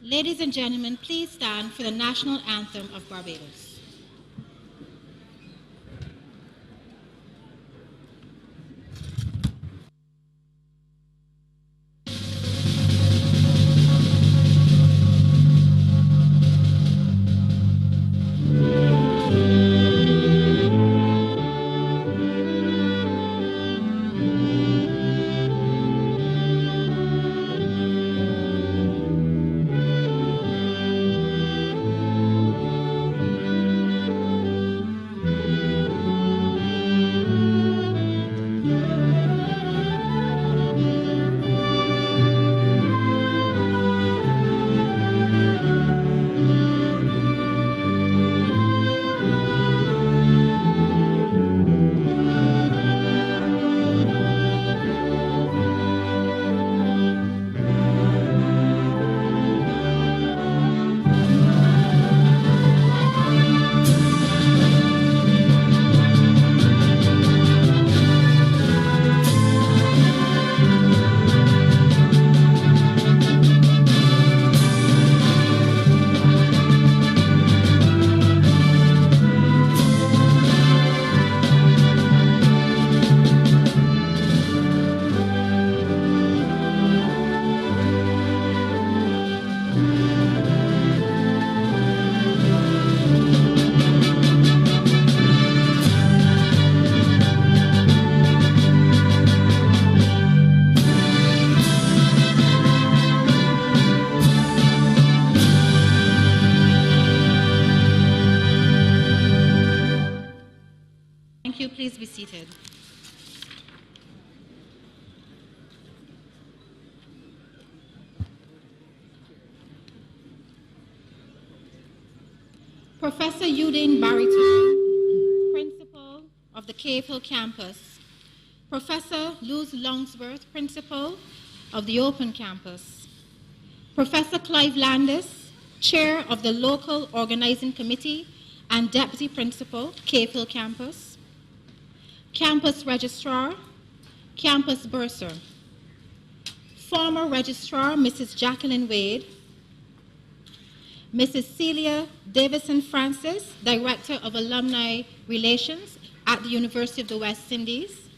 Ladies and gentlemen, please stand for the national anthem of Barbados. Please be seated. Professor Eugene Barrington, Principal of the Cave Hill Campus. Professor Luz Longsworth, Principal of the Open Campus. Professor Clive Landis, Chair of the Local Organizing Committee and Deputy Principal, Cave Hill Campus. Campus Registrar, Campus Bursar. Former Registrar, Mrs. Jacqueline Wade. Mrs. Celia Davison Francis, Director of Alumni Relations at the University of the West Indies.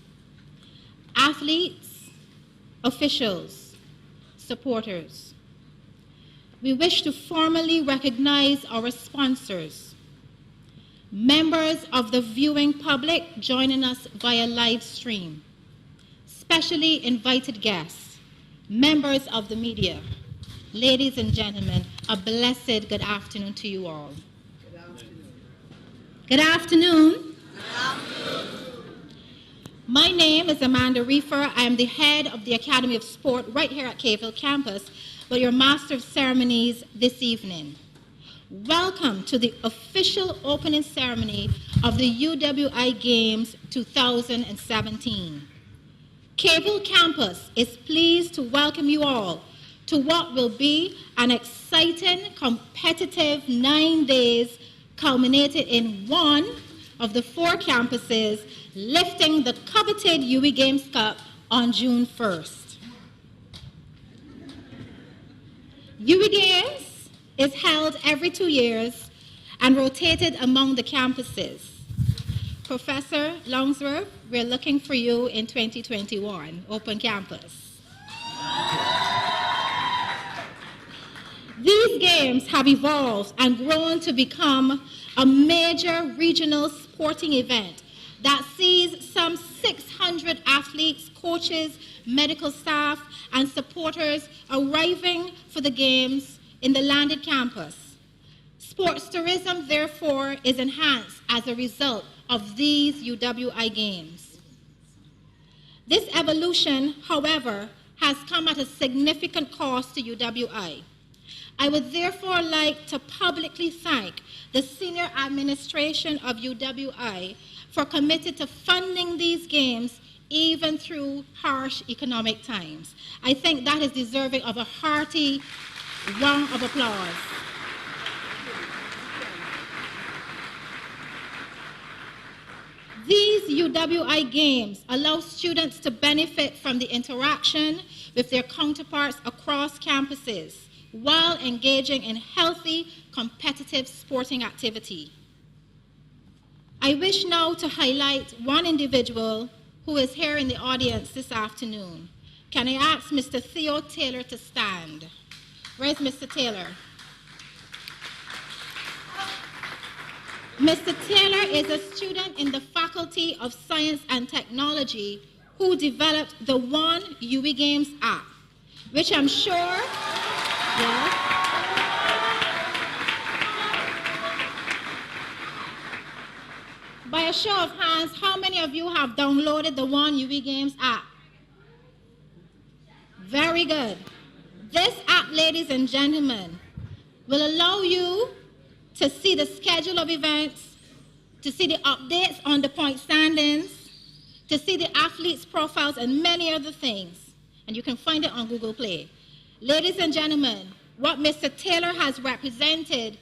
Athletes, officials, supporters. We wish to formally recognize our sponsors, members of the viewing public joining us via live stream, specially invited guests, members of the media. Ladies and gentlemen, a blessed good afternoon to you all. Good afternoon. Good afternoon. Good afternoon. My name is Amanda Reefer. I am the head of the Academy of Sport right here at Cave Hill Campus, but your Master of Ceremonies this evening. Welcome to the official opening ceremony of the UWI Games 2017. Cave Hill Campus is pleased to welcome you all to what will be an exciting, competitive 9 days culminated in one of the 4 campuses lifting the coveted UWI Games Cup on June 1st. UWI Games is held every 2 years and rotated among the campuses. Professor Longsworth, we're looking for you in 2021, Open Campus. These games have evolved and grown to become a major regional sporting event that sees some 600 athletes, coaches, medical staff, and supporters arriving for the games in the landed campus. Sports tourism, therefore, is enhanced as a result of these UWI Games. This evolution, however, has come at a significant cost to UWI. I would therefore like to publicly thank the senior administration of UWI for committing to funding these games even through harsh economic times. I think that is deserving of a hearty round of applause. These UWI Games allow students to benefit from the interaction with their counterparts across campuses, while engaging in healthy, competitive sporting activity. I wish now to highlight one individual who is here in the audience this afternoon. Can I ask Mr. Theo Taylor to stand? Where's Mr. Taylor? Mr. Taylor is a student in the Faculty of Science and Technology who developed the One UWI Games app, which I'm sure, yes. By a show of hands, how many of you have downloaded the One UWI Games app? Very good. This app, ladies and gentlemen, will allow you to see the schedule of events, to see the updates on the point standings, to see the athletes' profiles, and many other things. And you can find it on Google Play. Ladies and gentlemen, what Mr. Taylor has represented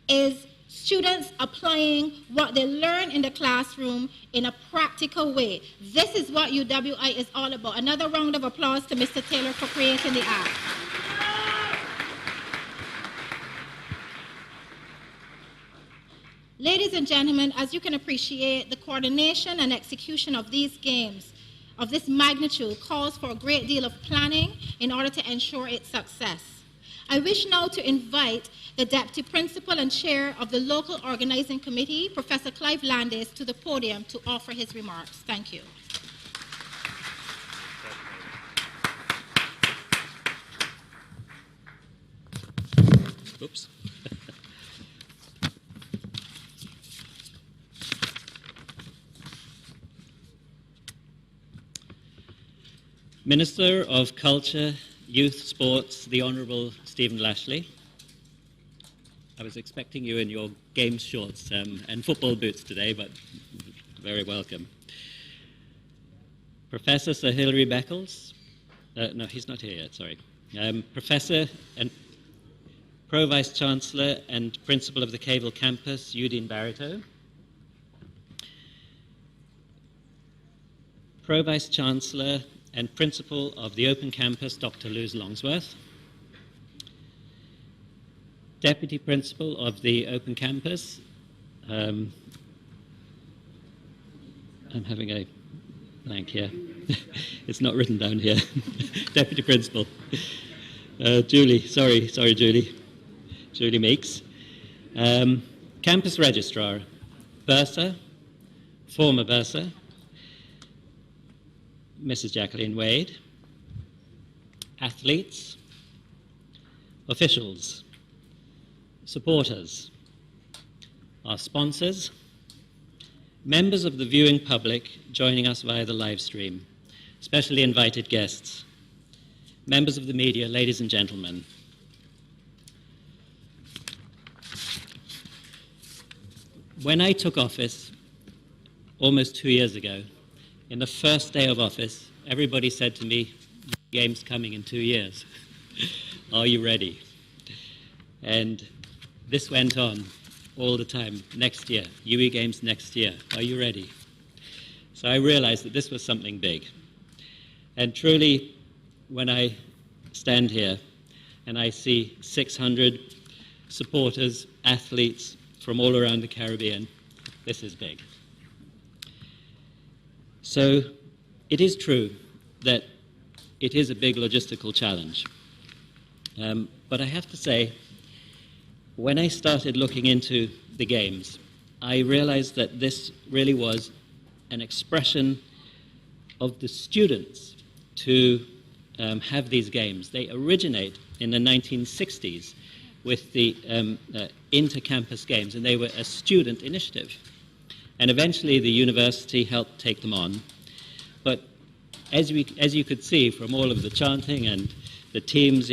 is students applying what they learn in the classroom in a practical way. This is what UWI is all about. Another round of applause to Mr. Taylor for creating the app. Ladies and gentlemen, as you can appreciate, the coordination and execution of these games of this magnitude calls for a great deal of planning in order to ensure its success. I wish now to invite the Deputy Principal and Chair of the Local Organizing Committee, Professor Clive Landis, to the podium to offer his remarks. Thank you. Oops. Minister of Culture, Youth, Sports, the Honourable Stephen Lashley. I was expecting you in your games shorts and football boots today, but very welcome. Professor Sir Hilary Beckles. No, he's not here yet, sorry. Professor and Pro Vice-Chancellor and Principal of the Cable Campus, Udine Barito. Pro Vice-Chancellor and Principal of the Open Campus, Dr. Luz Longsworth. Deputy Principal of the Open Campus, I'm having a blank here. It's not written down here. Deputy Principal. Julie, sorry Julie. Julie Meeks. Campus Registrar, Bursa, former Bursa, Mrs. Jacqueline Wade, athletes, officials, supporters, our sponsors, members of the viewing public joining us via the live stream, specially invited guests, members of the media, ladies and gentlemen. When I took office almost 2 years ago, in the first day of office, everybody said to me, "Games coming in 2 years. Are you ready?" And this went on all the time. Next year, UWI Games next year. Are you ready? So I realized that this was something big. And truly, when I stand here and I see 600 supporters, athletes from all around the Caribbean, this is big. So it is true that it is a big logistical challenge. But I have to say, when I started looking into the Games, I realized that this really was an expression of the students to have these Games. They originate in the 1960s with the inter-campus Games, and they were a student initiative. And eventually the university helped take them on. But as you could see from all of the chanting and the teams,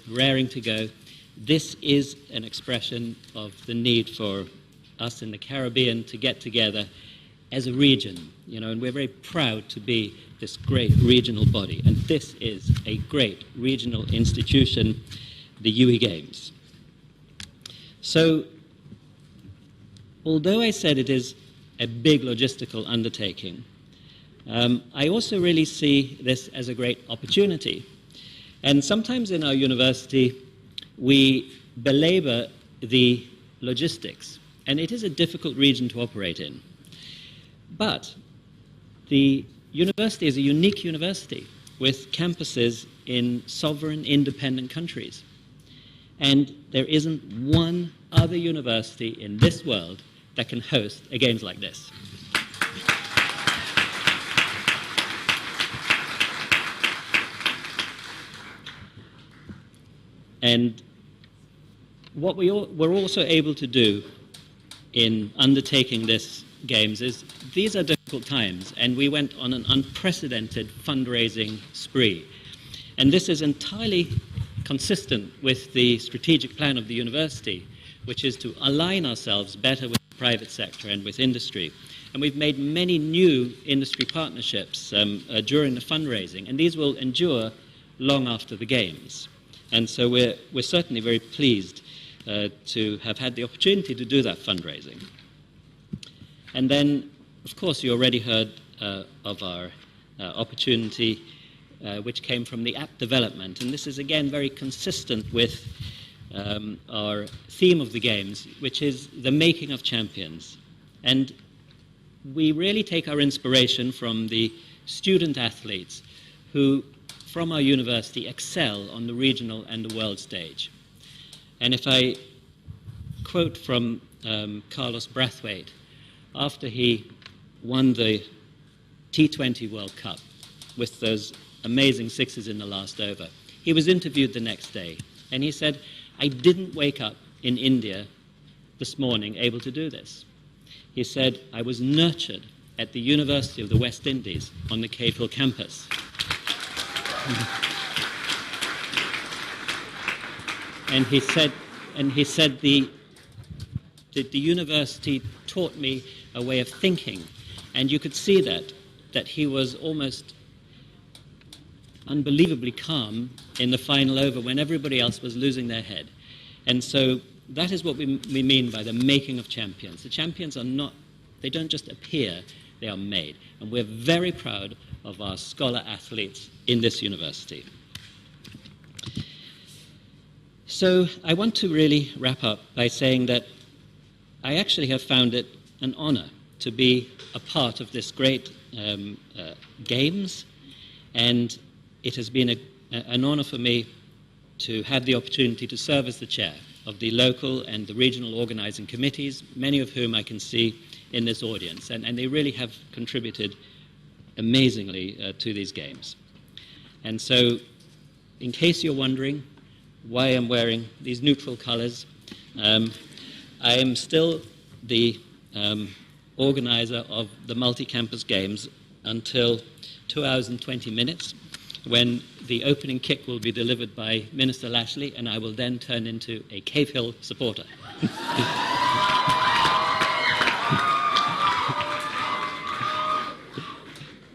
raring to go, this is an expression of the need for us in the Caribbean to get together as a region, and we're very proud to be this great regional body. And this is a great regional institution, the UWI Games. So, although I said it is a big logistical undertaking, I also really see this as a great opportunity. And sometimes in our university, we belabor the logistics, and it is a difficult region to operate in. But the university is a unique university with campuses in sovereign, independent countries. And there isn't one other university in this world that can host a Games like this. And what we're also able to do in undertaking this Games is, these are difficult times, and we went on an unprecedented fundraising spree. And this is entirely consistent with the strategic plan of the university, which is to align ourselves better with the private sector and with industry. And we've made many new industry partnerships during the fundraising, and these will endure long after the Games. And so we're certainly very pleased to have had the opportunity to do that fundraising. And then, of course, you already heard of our opportunity which came from the app development. And this is, again, very consistent with our theme of the Games, which is the making of champions. And we really take our inspiration from the student athletes who, from our university, excel on the regional and the world stage. And if I quote from Carlos Brathwaite, after he won the T20 World Cup with those amazing sixes in the last over, he was interviewed the next day, and he said, "I didn't wake up in India this morning able to do this." He said, "I was nurtured at the University of the West Indies on the Cave Hill campus." And he said the university taught me a way of thinking, and you could see that he was almost unbelievably calm in the final over when everybody else was losing their head. And so that is what we mean by the making of champions. The champions are not, they don't just appear, they are made. And we're very proud of our scholar athletes in this university. So I want to really wrap up by saying that I actually have found it an honor to be a part of this great Games, and it has been an honor for me to have the opportunity to serve as the chair of the local and the regional organizing committees, many of whom I can see in this audience, and they really have contributed amazingly to these Games. And so, in case you're wondering why I'm wearing these neutral colors, I am still the organizer of the multi-campus Games until 2 hours and 20 minutes, when the opening kick will be delivered by Minister Lashley, and I will then turn into a Cave Hill supporter.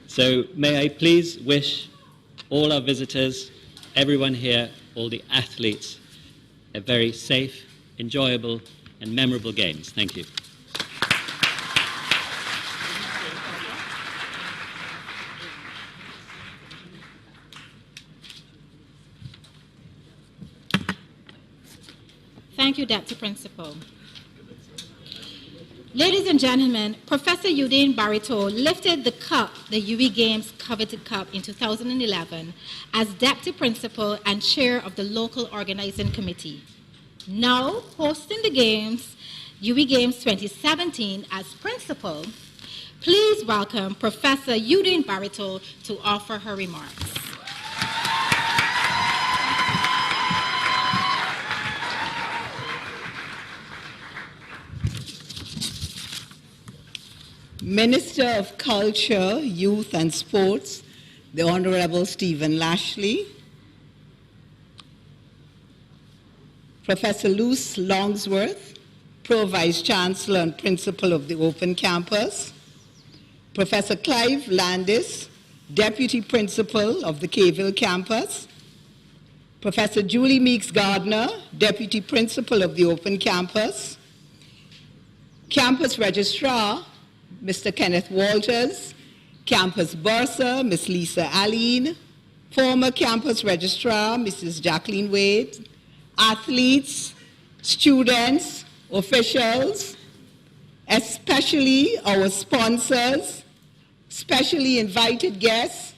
So may I please wish all our visitors, everyone here, all the athletes, a very safe, enjoyable, and memorable Games. Thank you. Thank you, Deputy Principal. Ladies and gentlemen, Professor Eugene Barito lifted the cup, the UWI Games coveted cup, in 2011 as Deputy Principal and Chair of the local organizing committee. Now hosting the Games, UWI Games 2017 as Principal, please welcome Professor Eugene Barito to offer her remarks. Minister of Culture, Youth and Sports, the Honorable Stephen Lashley, Professor Luce Longsworth, Pro Vice-Chancellor and Principal of the Open Campus, Professor Clive Landis, Deputy Principal of the Cave Hill Campus, Professor Julie Meeks Gardner, Deputy Principal of the Open Campus, Campus Registrar, Mr. Kenneth Walters, Campus Bursar, Ms. Lisa Aline, former Campus Registrar, Mrs. Jacqueline Wade, athletes, students, officials, especially our sponsors, specially invited guests,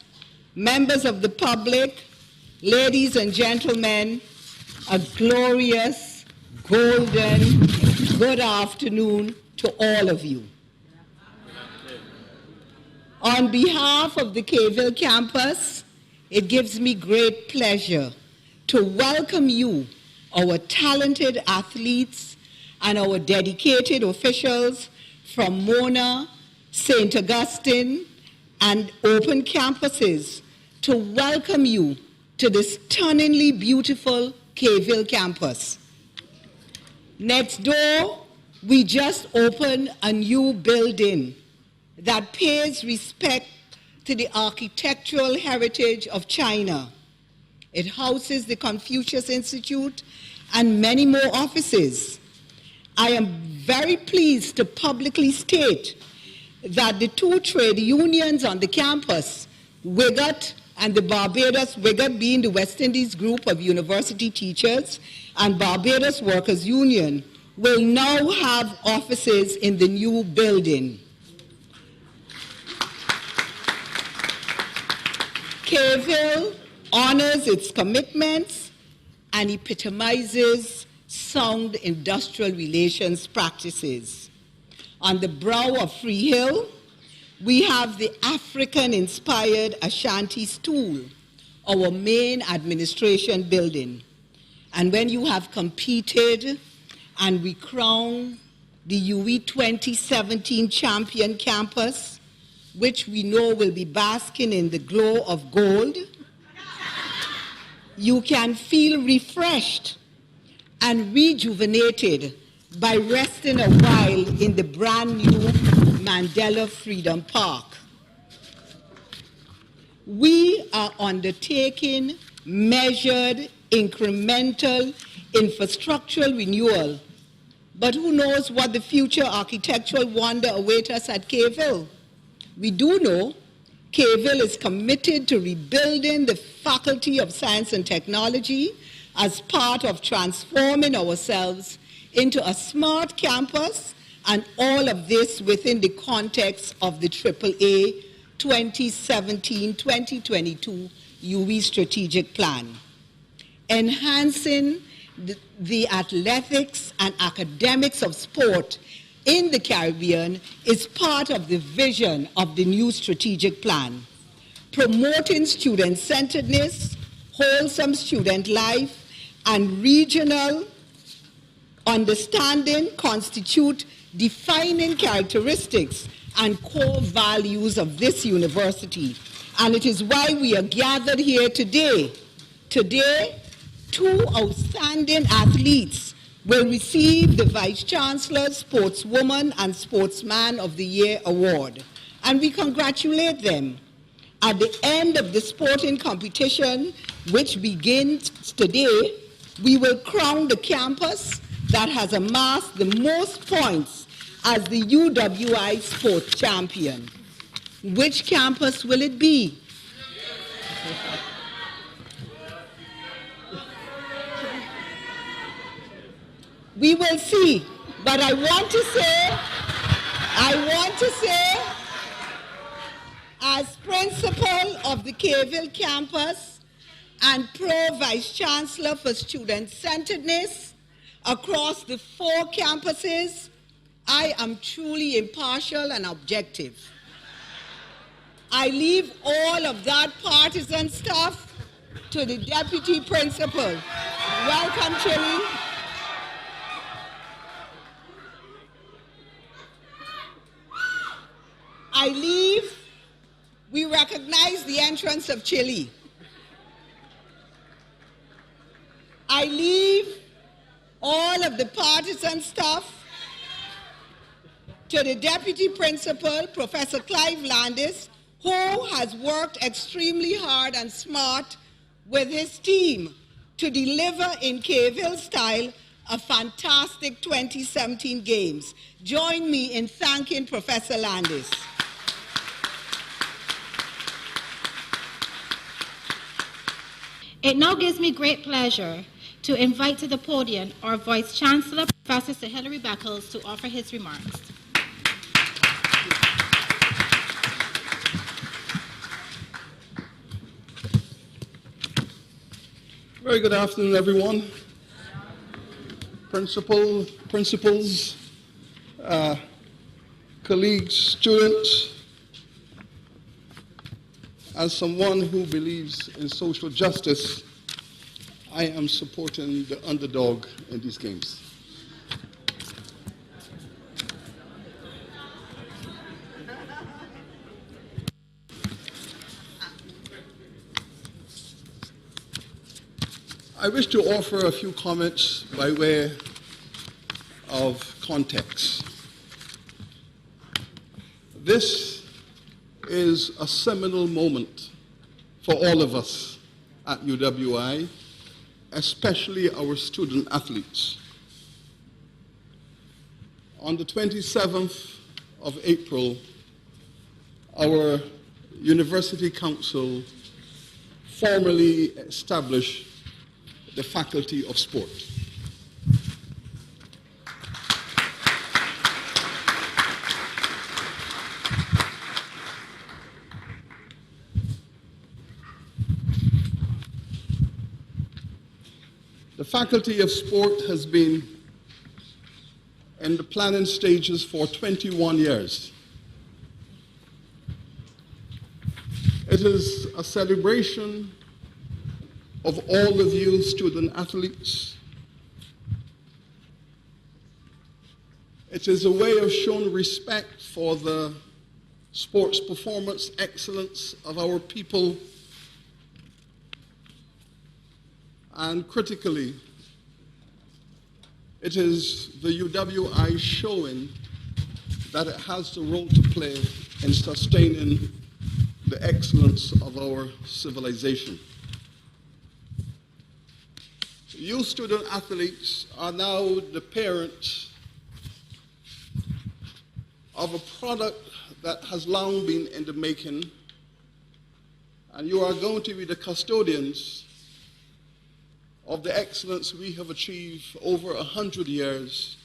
members of the public, ladies and gentlemen, a glorious, golden, good afternoon to all of you. On behalf of the Kayville campus, it gives me great pleasure to welcome you, our talented athletes, and our dedicated officials from Mona, St. Augustine, and open campuses to welcome you to this stunningly beautiful Kayville campus. Next door, we just opened a new building that pays respect to the architectural heritage of China. It houses the Confucius Institute and many more offices. I am very pleased to publicly state that the two trade unions on the campus, WIGUT and the Barbados, WIGUT being the West Indies Group of University Teachers and Barbados Workers Union, will now have offices in the new building. Kayville honors its commitments and epitomizes sound industrial relations practices. On the brow of Free Hill, we have the African-inspired Ashanti Stool, our main administration building. And when you have competed and we crown the UWI 2017 champion campus, which we know will be basking in the glow of gold, you can feel refreshed and rejuvenated by resting a while in the brand new Mandela Freedom Park. We are undertaking measured, incremental infrastructural renewal, but who knows what the future architectural wonder awaits us at Kayville. We do know Kayville is committed to rebuilding the Faculty of Science and Technology as part of transforming ourselves into a smart campus, and all of this within the context of the AAA 2017-2022 UWI Strategic Plan. Enhancing the athletics and academics of sport in the Caribbean is part of the vision of the new strategic plan. Promoting student-centeredness, wholesome student life, and regional understanding constitute defining characteristics and core values of this university. And it is why we are gathered here today. Today, two outstanding athletes will receive the Vice-Chancellor Sportswoman and Sportsman of the Year award. And we congratulate them. At the end of the sporting competition, which begins today, we will crown the campus that has amassed the most points as the UWI Sports Champion. Which campus will it be? We will see, but I want to say, as principal of the Kayville campus and pro-vice-chancellor for student-centeredness across the 4 campuses, I am truly impartial and objective. I leave all of that partisan stuff to the deputy principal. Welcome, Chile. We recognize the entrance of Chile. I leave all of the partisan stuff to the deputy principal, Professor Clive Landis, who has worked extremely hard and smart with his team to deliver in Kayville style a fantastic 2017 Games. Join me in thanking Professor Landis. It now gives me great pleasure to invite to the podium our Vice-Chancellor, Professor Sir Hilary Beckles, to offer his remarks. Very good afternoon, everyone. Principals, colleagues, students. As someone who believes in social justice, I am supporting the underdog in these games. I wish to offer a few comments by way of context. This is a seminal moment for all of us at UWI, especially our student athletes. On the 27th of April, our University Council formally established the Faculty of Sport. The Faculty of Sport has been in the planning stages for 21 years. It is a celebration of all of you student athletes. It is a way of showing respect for the sports performance excellence of our people, and critically, it is the UWI showing that it has the role to play in sustaining the excellence of our civilization. You student athletes are now the parents of a product that has long been in the making, and you are going to be the custodians of the excellence we have achieved over 100 years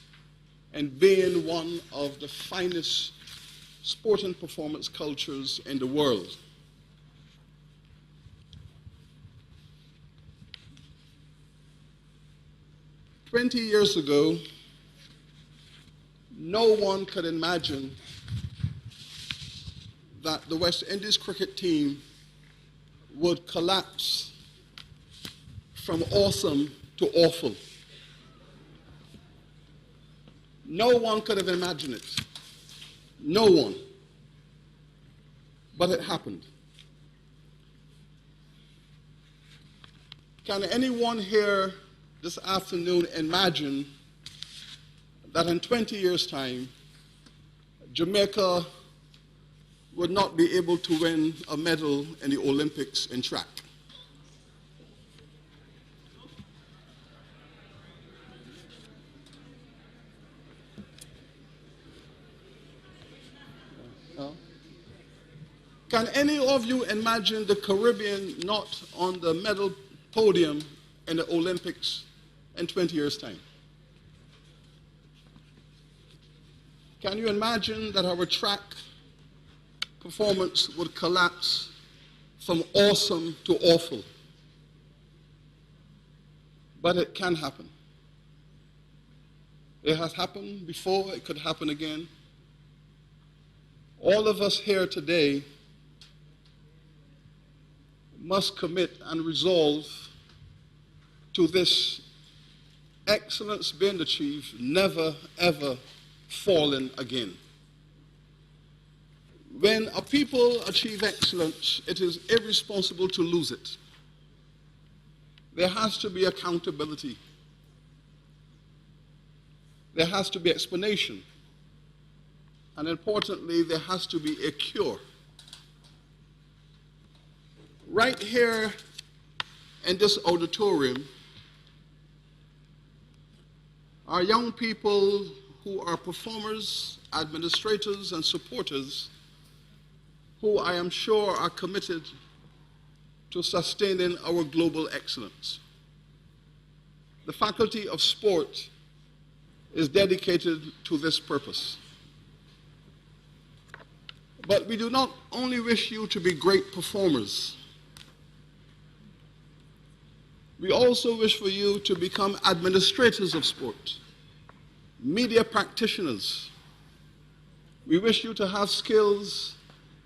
and being one of the finest sport and performance cultures in the world. "20 years ago, no one could imagine that the West Indies cricket team would collapse from awesome to awful. No one could have imagined it. No one. But it happened. Can anyone here this afternoon imagine that in 20 years' time, Jamaica would not be able to win a medal in the Olympics in track? No? Can any of you imagine the Caribbean not on the medal podium in the Olympics in 20 years' time? Can you imagine that our track performance would collapse from awesome to awful? But it can happen. It has happened before, it could happen again. All of us here today must commit and resolve to this excellence being achieved, never ever falling again. When a people achieve excellence, it is irresponsible to lose it. There has to be accountability. There has to be explanation. And importantly, there has to be a cure. Right here in this auditorium are young people who are performers, administrators, and supporters who I am sure are committed to sustaining our global excellence. the Faculty of Sport is dedicated to this purpose. But we do not only wish you to be great performers, we also wish for you to become administrators of sport, media practitioners. We wish you to have skills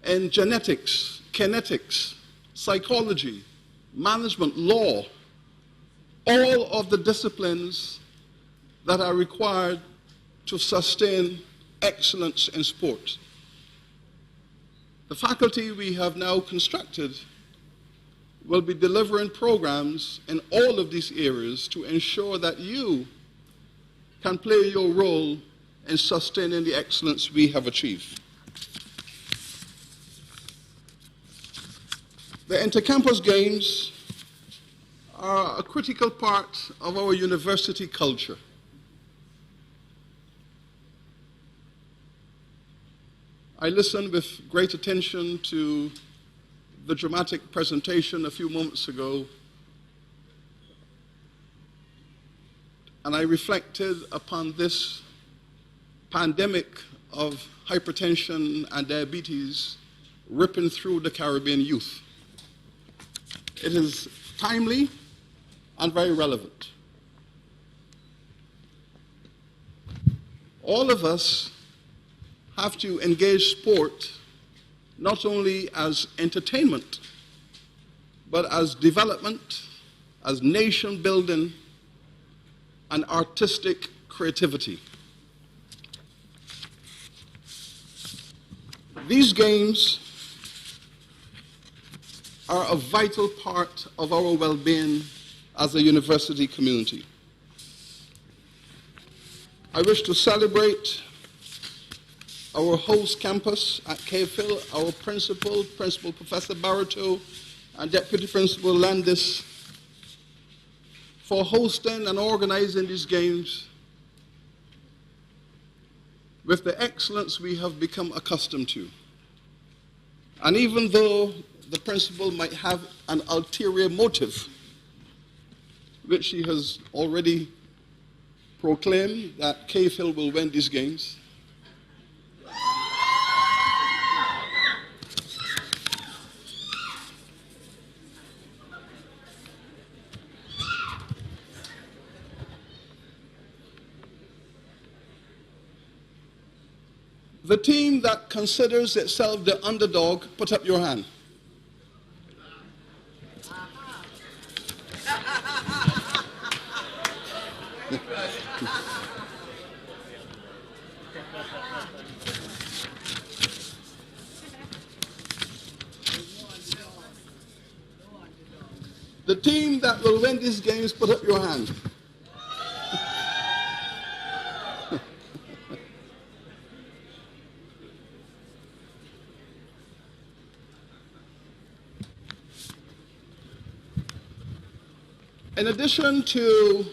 in genetics, kinetics, psychology, management, law, all of the disciplines that are required to sustain excellence in sport. The faculty we have now constructed will be delivering programs in all of these areas to ensure that you can play your role in sustaining the excellence we have achieved. The Inter-Campus Games are a critical part of our university culture. I listened with great attention to the dramatic presentation a few moments ago, and I reflected upon this pandemic of hypertension and diabetes ripping through the Caribbean youth. It is timely and very relevant. All of us have to engage sport not only as entertainment, but as development, as nation building, and artistic creativity. These games are a vital part of our well-being as a university community. I wish to celebrate our host campus at Cave Hill, our principal, Professor Barbados, and Deputy Principal Landis, for hosting and organizing these games with the excellence we have become accustomed to. And even though the principal might have an ulterior motive, which he has already proclaimed that Cave Hill will win these games, the team that considers itself the underdog, put up your hand. The team that will win these games, put up your hand. In addition to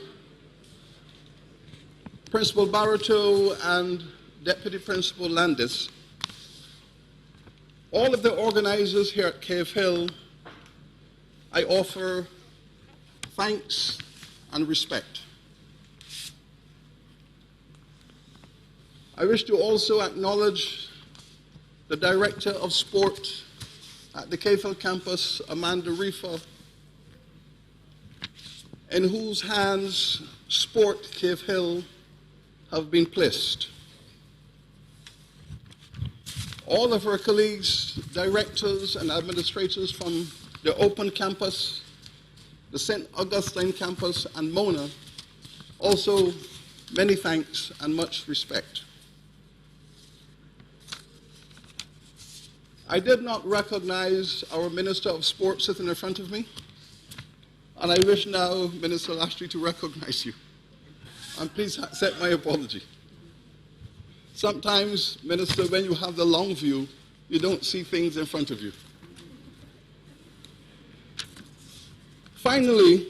Principal Barbados and Deputy Principal Landis, all of the organizers here at Cave Hill, I offer thanks and respect. I wish to also acknowledge the Director of Sport at the Cave Hill campus, Amanda Reefer, in whose hands Sport Cave Hill have been placed. All of our colleagues, directors and administrators from the Open Campus, the St. Augustine Campus, and Mona, also many thanks and much respect. I did not recognize our Minister of Sport sitting in front of me, and I wish now, Minister Lashley, to recognize you. And please accept my apology. Sometimes, Minister, when you have the long view, you don't see things in front of you. Finally,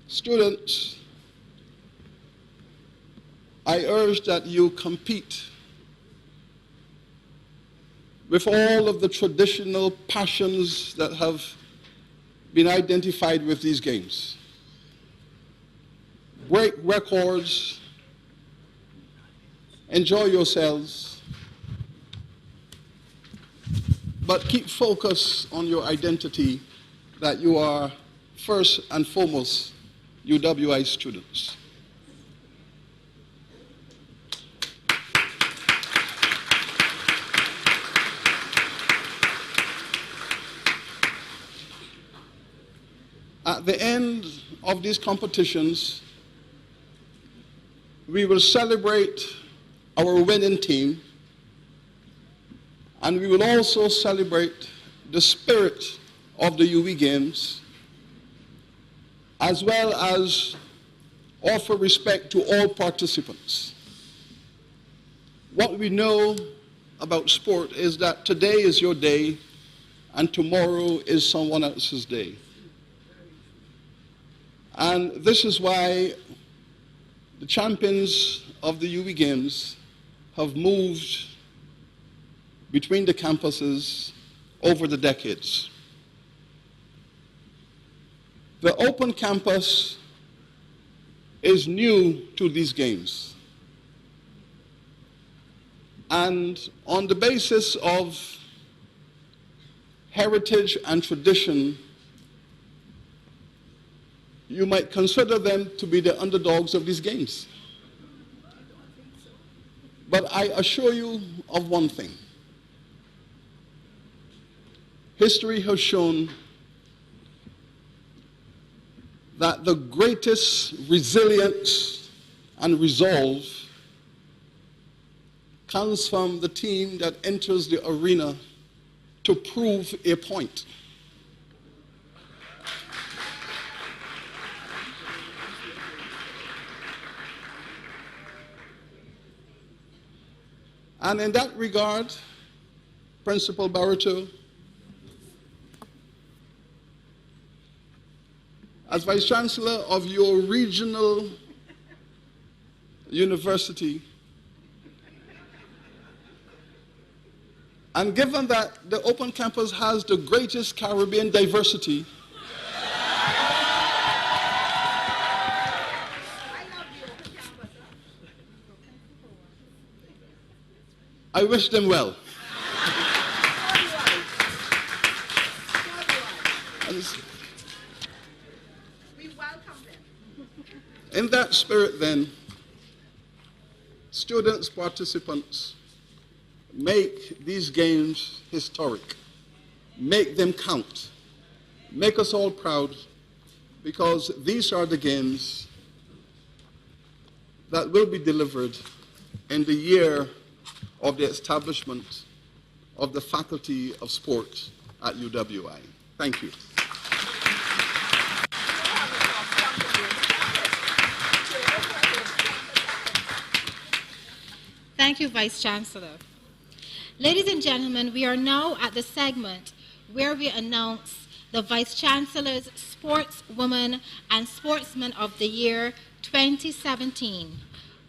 students, I urge that you compete with all of the traditional passions that have been identified with these games. Break records, enjoy yourselves, but keep focus on your identity that you are first and foremost UWI students. At the end of these competitions, we will celebrate our winning team, and we will also celebrate the spirit of the UWI Games, as well as offer respect to all participants. What we know about sport is that today is your day, and tomorrow is someone else's day. And this is why the champions of the UWI Games have moved between the campuses over the decades. The open campus is new to these games. And on the basis of heritage and tradition, you might consider them to be the underdogs of these games. But I assure you of one thing. History has shown that the greatest resilience and resolve comes from the team that enters the arena to prove a point. And in that regard, Principal Barbados, as Vice-Chancellor of your regional university, and given that the open campus has the greatest Caribbean diversity, I wish them well. We welcome them. In that spirit, then, students, participants, make these games historic. Make them count. Make us all proud, because these are the games that will be delivered in the year of the establishment of the Faculty of Sport at UWI. Thank you. Thank you, Vice-Chancellor. Ladies and gentlemen, we are now at the segment where we announce the Vice-Chancellor's Sportswoman and Sportsman of the Year 2017.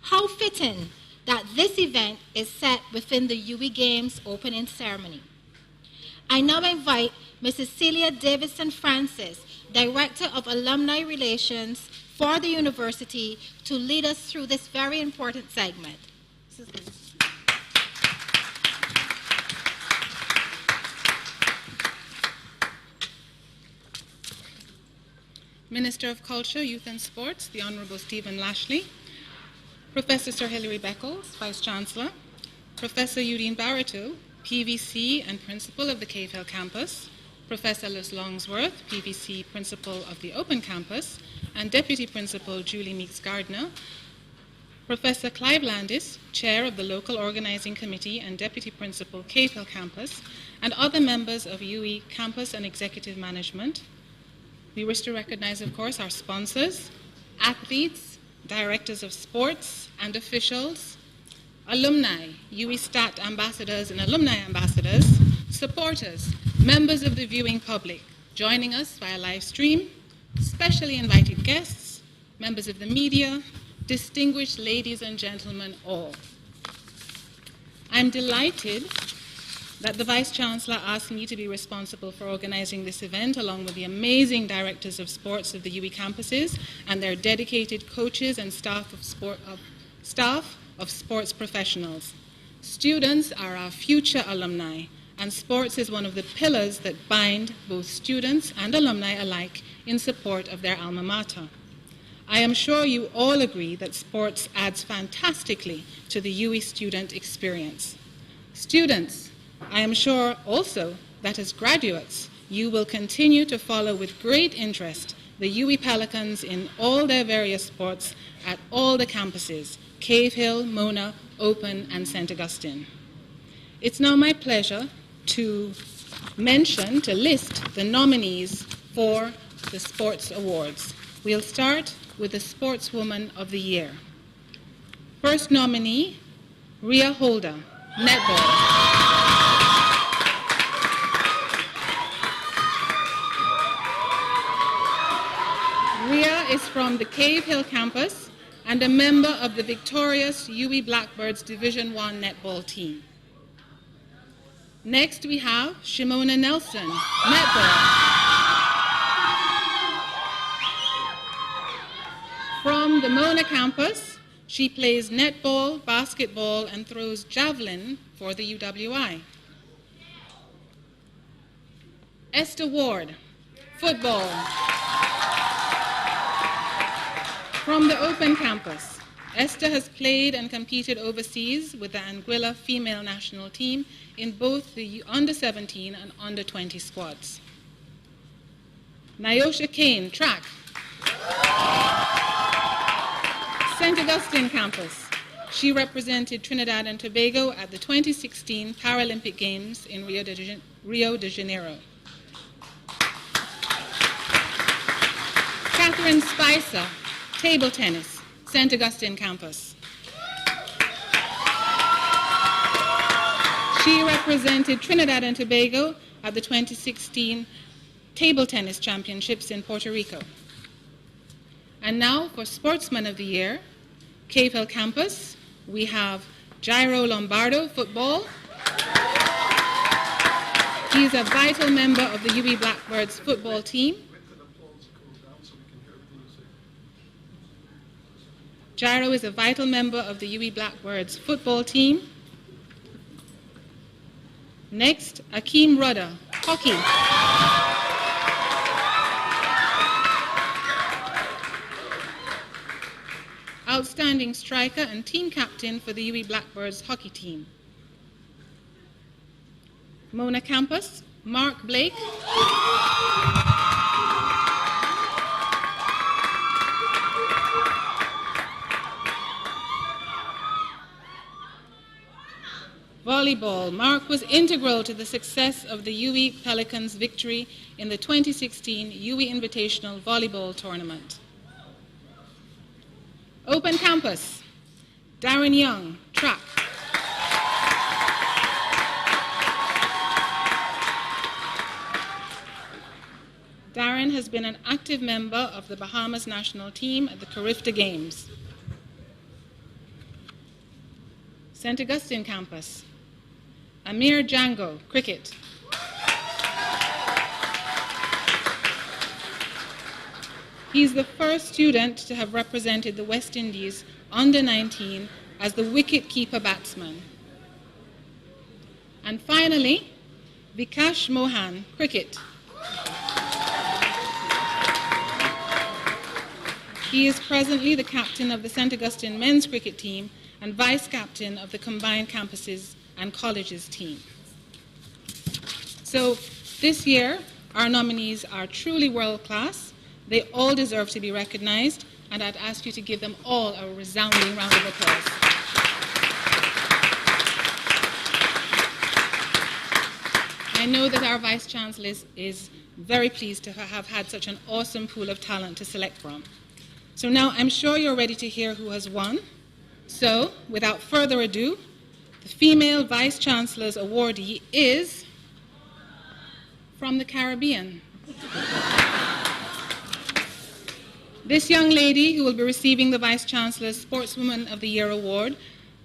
How fitting that this event is set within the UWI Games opening ceremony. I now invite Mrs. Celia Davidson-Francis, Director of Alumni Relations for the university, to lead us through this very important segment. Minister of Culture, Youth and Sports, the Honourable Stephen Lashley, Professor Sir Hilary Beckles, Vice-Chancellor, Professor Eugene Barreto, PVC and Principal of the Cave Hill Campus, Professor Liz Longsworth, PVC Principal of the Open Campus, and Deputy Principal Julie Meeks-Gardner, Professor Clive Landis, Chair of the Local Organizing Committee and Deputy Principal, Cave Hill Campus, and other members of UWI Campus and Executive Management. We wish to recognize, of course, our sponsors, athletes, directors of sports and officials, alumni, UWI Stat ambassadors and alumni ambassadors, supporters, members of the viewing public joining us via live stream, specially invited guests, members of the media, distinguished ladies and gentlemen all. I'm delighted that the Vice-Chancellor asked me to be responsible for organizing this event, along with the amazing directors of sports of the UWI campuses and their dedicated coaches and staff of sports professionals. Students are our future alumni, and sports is one of the pillars that bind both students and alumni alike in support of their alma mater. I am sure you all agree that sports adds fantastically to the UWI student experience. Students, I am sure also that as graduates, you will continue to follow with great interest the UWI Pelicans in all their various sports at all the campuses, Cave Hill, Mona, Open, and St. Augustine. It's now my pleasure to list the nominees for the Sports Awards. We'll start with the Sportswoman of the Year. First nominee, Rhea Holder, netball. Rhea is from the Cave Hill campus and a member of the victorious UWI Blackbirds Division I netball team. Next we have Shimona Nelson, netball. From the Mona campus, she plays netball, basketball, and throws javelin for the UWI. Esther Ward, football. From the Open campus, Esther has played and competed overseas with the Anguilla female national team in both the under-17 and under-20 squads. Nyosha Kane, track. St. Augustine campus. She represented Trinidad and Tobago at the 2016 Paralympic Games in Rio de Janeiro. Catherine Spicer, table tennis, St. Augustine campus. She represented Trinidad and Tobago at the 2016 Table Tennis Championships in Puerto Rico. And now for Sportsman of the Year, Cave Hill campus, we have Jairo Lombardo, football. He's a vital member of the UWI Blackbirds football team. Jairo is a vital member of the UWI Blackbirds football team. Next, Akeem Rudder, hockey. Outstanding striker and team captain for the UWI Blackbirds hockey team. Mona campus, Mark Blake. Volleyball. Mark was integral to the success of the UWI Pelicans' victory in the 2016 UWI Invitational Volleyball Tournament. Open campus. Darren Young, track. Darren has been an active member of the Bahamas national team at the Carifta Games. St. Augustine campus. Amir Django, cricket. He's the first student to have represented the West Indies under-19 as the wicket-keeper batsman. And finally, Vikash Mohan, cricket. He is presently the captain of the St. Augustine men's cricket team and vice-captain of the combined campuses and colleges team. So this year, our nominees are truly world-class. They all deserve to be recognized, and I'd ask you to give them all a resounding round of applause. I know that our Vice-Chancellor is very pleased to have had such an awesome pool of talent to select from. So now I'm sure you're ready to hear who has won. So, without further ado, the female Vice-Chancellor's awardee is from the Caribbean. This young lady who will be receiving the Vice-Chancellor's Sportswoman of the Year award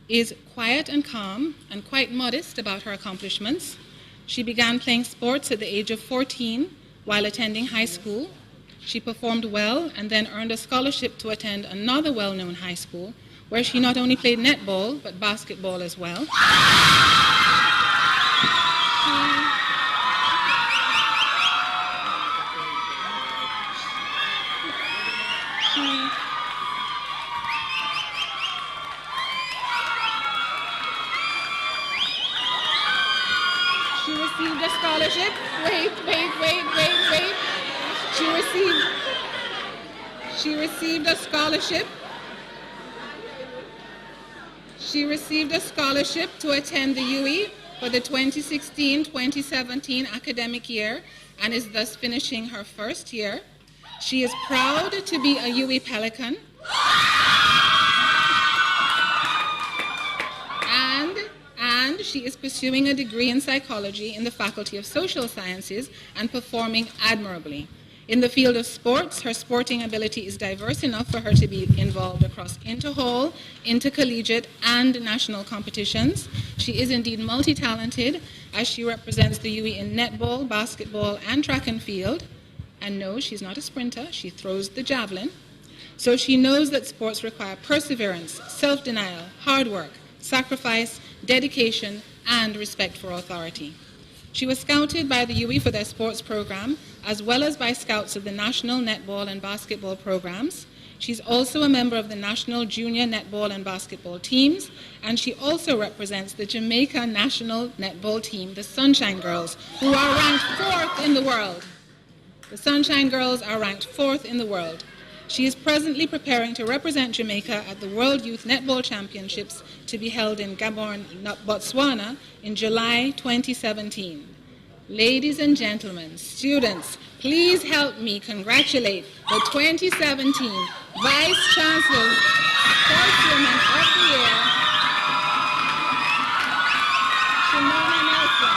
is quiet and calm and quite modest about her accomplishments, She began playing sports at the age of 14 while attending high school. She performed well and then earned a scholarship to attend another well-known high school where she not only played netball but basketball as well. She received a scholarship. Wait. She received a scholarship. She received a scholarship to attend the UWI for the 2016-2017 academic year and is thus finishing her first year. She is proud to be a UWI Pelican. And she is pursuing a degree in psychology in the Faculty of Social Sciences and performing admirably. In the field of sports, her sporting ability is diverse enough for her to be involved across inter-hall, intercollegiate, and national competitions. She is indeed multi-talented as she represents the UWI in netball, basketball, and track and field. And no, she's not a sprinter, she throws the javelin. So she knows that sports require perseverance, self-denial, hard work, sacrifice, dedication, and respect for authority. She was scouted by the UWI for their sports program, as well as by scouts of the national netball and basketball programs. She's also a member of the national junior netball and basketball teams, and she also represents the Jamaica national netball team, the Sunshine Girls, who are ranked 4th in the world. The Sunshine Girls are ranked 4th in the world. She is presently preparing to represent Jamaica at the World Youth Netball Championships to be held in Gabon, Botswana in July 2017. Ladies and gentlemen, students, please help me congratulate the 2017 Vice-Chancellor, Sportswoman of the Year, Shimona Nelson.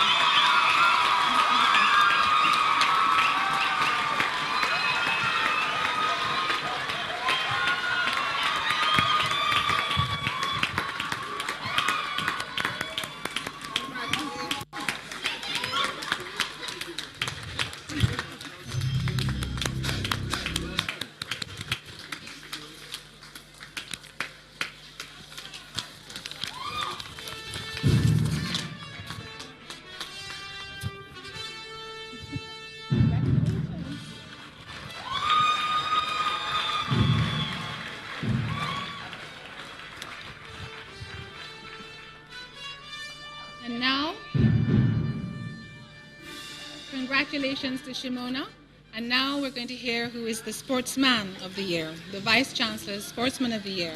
And now, congratulations to Shimona. And now we're going to hear who is the Sportsman of the Year, the Vice-Chancellor's Sportsman of the Year.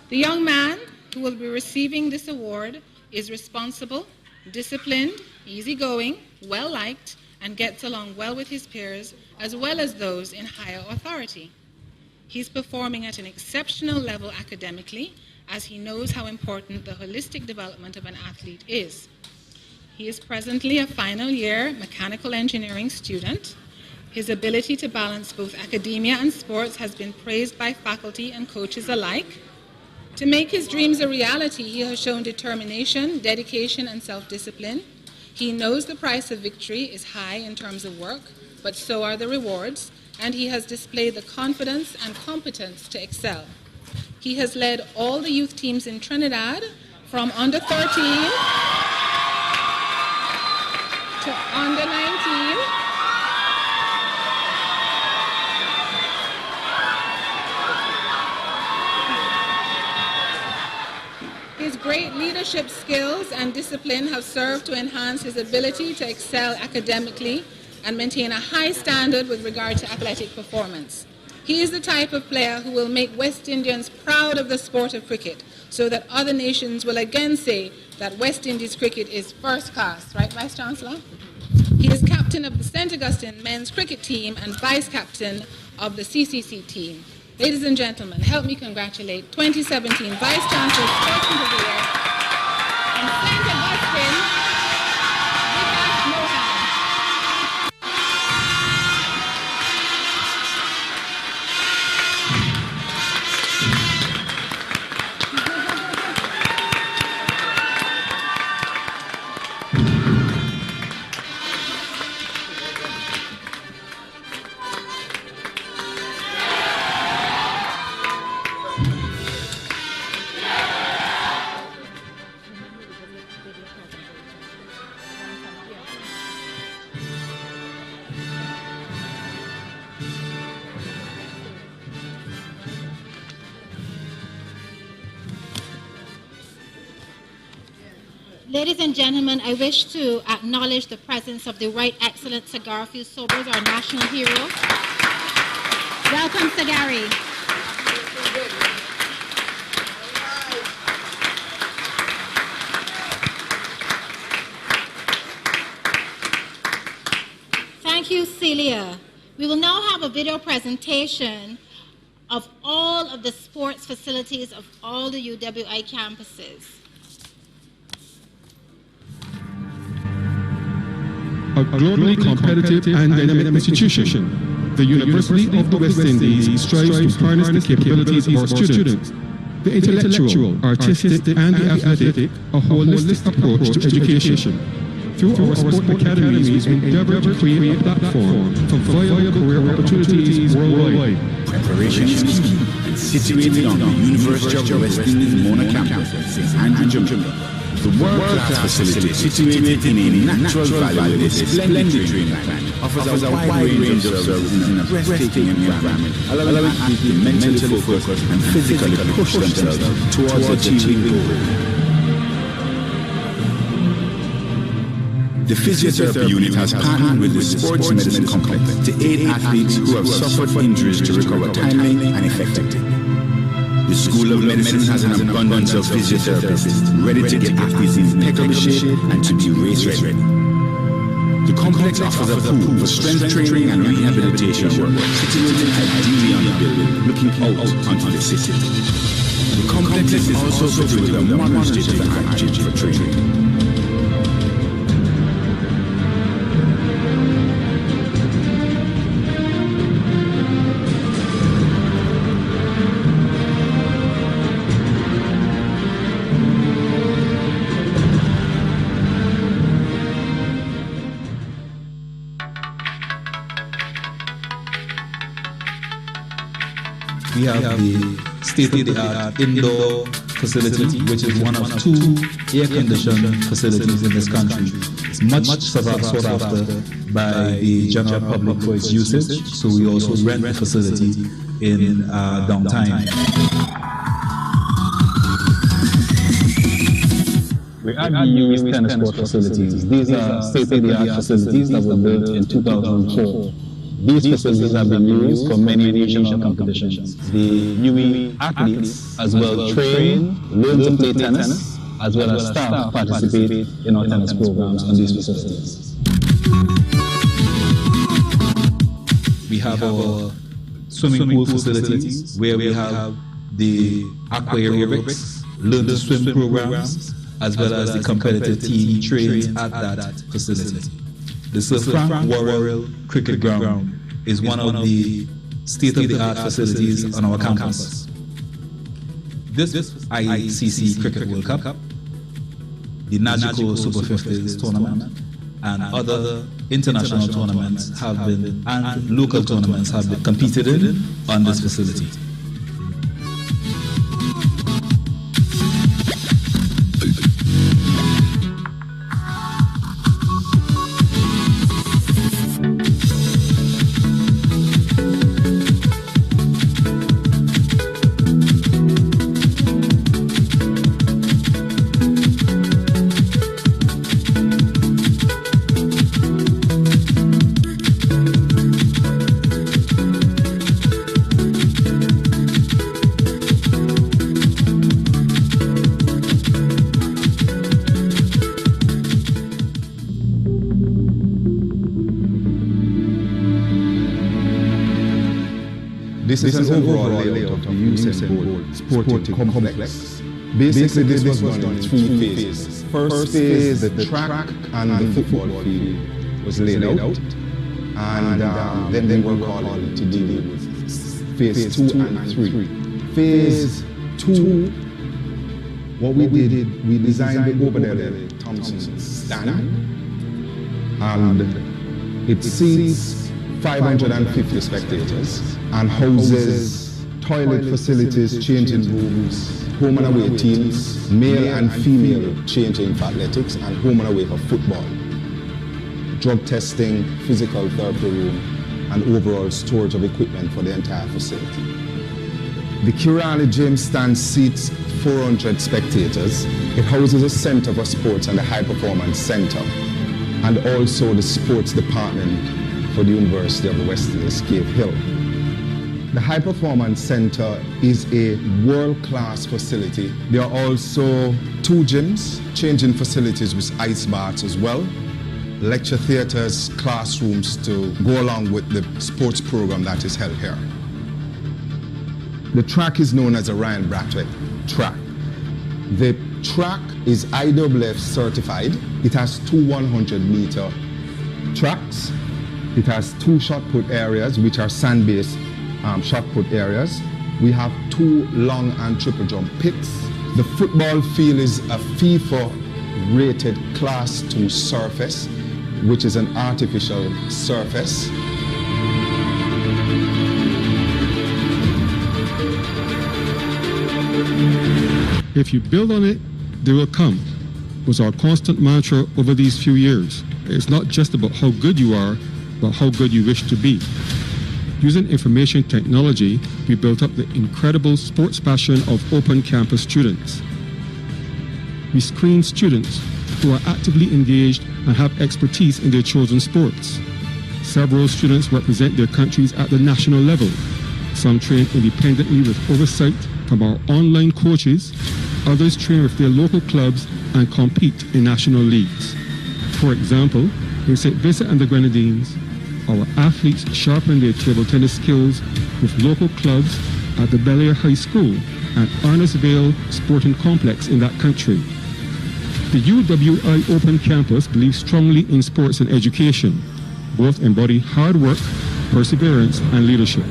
The young man who will be receiving this award is responsible, disciplined, easygoing, well-liked, and gets along well with his peers, as well as those in higher authority. He's performing at an exceptional level academically, as he knows how important the holistic development of an athlete is. He is presently a final year mechanical engineering student. His ability to balance both academia and sports has been praised by faculty and coaches alike. To make his dreams a reality, he has shown determination, dedication, and self-discipline. He knows the price of victory is high in terms of work, but so are the rewards, and he has displayed the confidence and competence to excel. He has led all the youth teams in Trinidad from under 13 to under 19. His great leadership skills and discipline have served to enhance his ability to excel academically and maintain a high standard with regard to athletic performance. He is the type of player who will make West Indians proud of the sport of cricket, so that other nations will again say that West Indies cricket is first class. Right, Vice-Chancellor? He is captain of the St. Augustine men's cricket team and vice-captain of the CCC team. Ladies and gentlemen, help me congratulate 2017 Vice-Chancellor Sportsman of the Year and St. Augustine, Vikas Mohan. Ladies and gentlemen, I wish to acknowledge the presence of the Right Excellent Sir Garfield Sobers, our national hero. Welcome, Sir Gary. Thank you, Celia. We will now have a video presentation of all of the sports facilities of all the UWI campuses. A globally competitive and dynamic institution, the University of the West Indies strives to harness the capabilities of our students, the intellectual, artistic, and the athletic, a holistic approach to education. Through our sport academies, we endeavor to create a platform for viable career opportunities worldwide. Preparation is key and situated on the University of the West Indies Mona campus in St. Andrews, Jamaica. The world-class facility situated in a natural valley with a splendid training plan offers a wide range of services in a breathtaking environment, allowing athletes to mentally focus and physically push themselves towards achieving goals. The physiotherapy unit has partnered with the sports medicine complex to aid athletes who have suffered injuries to recover timely and effectively. The School of Medicine has an abundance of physiotherapists ready to get athletes in impeccable shape and to be race ready. The complex offers a pool for strength training and rehabilitation work situated ideally on the building, looking out onto the city. The complex is also fitted with a modern state-of-the-art gym for training. We have the state-of-the-art indoor facility, which is one of 2 air-conditioned facilities in this country. It's much sought after by the general public for its usage, so we also rent the facility in downtime. We have the UWI tennis court facilities. These are state-of-the-art facilities that were built in 2004. These facilities have been used for many regional competitions. The UWI athletes as well train, learn to play tennis, as well as staff participate in our tennis programs on these facilities. We have our swimming pool facilities where we have the aqua aerobics, learn to swim programs, as well as the competitive team trains at that facility. The Sir Frank Worrell Cricket Ground is one of the state-of-the-art facilities on our campus. This ICC Cricket World Cup, the Nagico Super 50s tournament, and other international tournaments have been, and local tournaments have been competed in on this facility. This is an overall layout of the Usain Bolt Sporting Complex. Basically, this was done in 3 phases. First phase, the track and the football field was laid out, and then they were called to deal with phase 2 and 3. Phase 2, what we did, we designed the Obadiah Thompson stand, and it seats 550 spectators and houses toilet facilities, changing rooms, home and away teams, male and female changing for athletics, and home and away for football, drug testing, physical therapy room, and overall storage of equipment for the entire facility. The Kirali James stand seats 400 spectators. It houses a center for sports and a high performance center, and also the sports department for the University of the West Indies, Cave Hill. The High Performance Center is a world-class facility. There are also 2 gyms, changing facilities with ice baths as well, lecture theaters, classrooms to go along with the sports program that is held here. The track is known as a Ryan Brathwaite track. The track is IWF certified. It has 2 100-meter tracks. It has 2 shot put areas, which are sand-based shot put areas. We have 2 long and triple jump pits. The football field is a FIFA-rated Class 2 surface, which is an artificial surface. If you build on it, they will come, was our constant mantra over these few years. It's not just about how good you are, but how good you wish to be. Using information technology, we built up the incredible sports passion of open campus students. We screen students who are actively engaged and have expertise in their chosen sports. Several students represent their countries at the national level. Some train independently with oversight from our online coaches. Others train with their local clubs and compete in national leagues. For example, in St. Vincent and the Grenadines, our athletes sharpen their table tennis skills with local clubs at the Bel Air High School and Arnesville Sporting Complex in that country. The UWI Open Campus believes strongly in sports and education. Both embody hard work, perseverance, and leadership.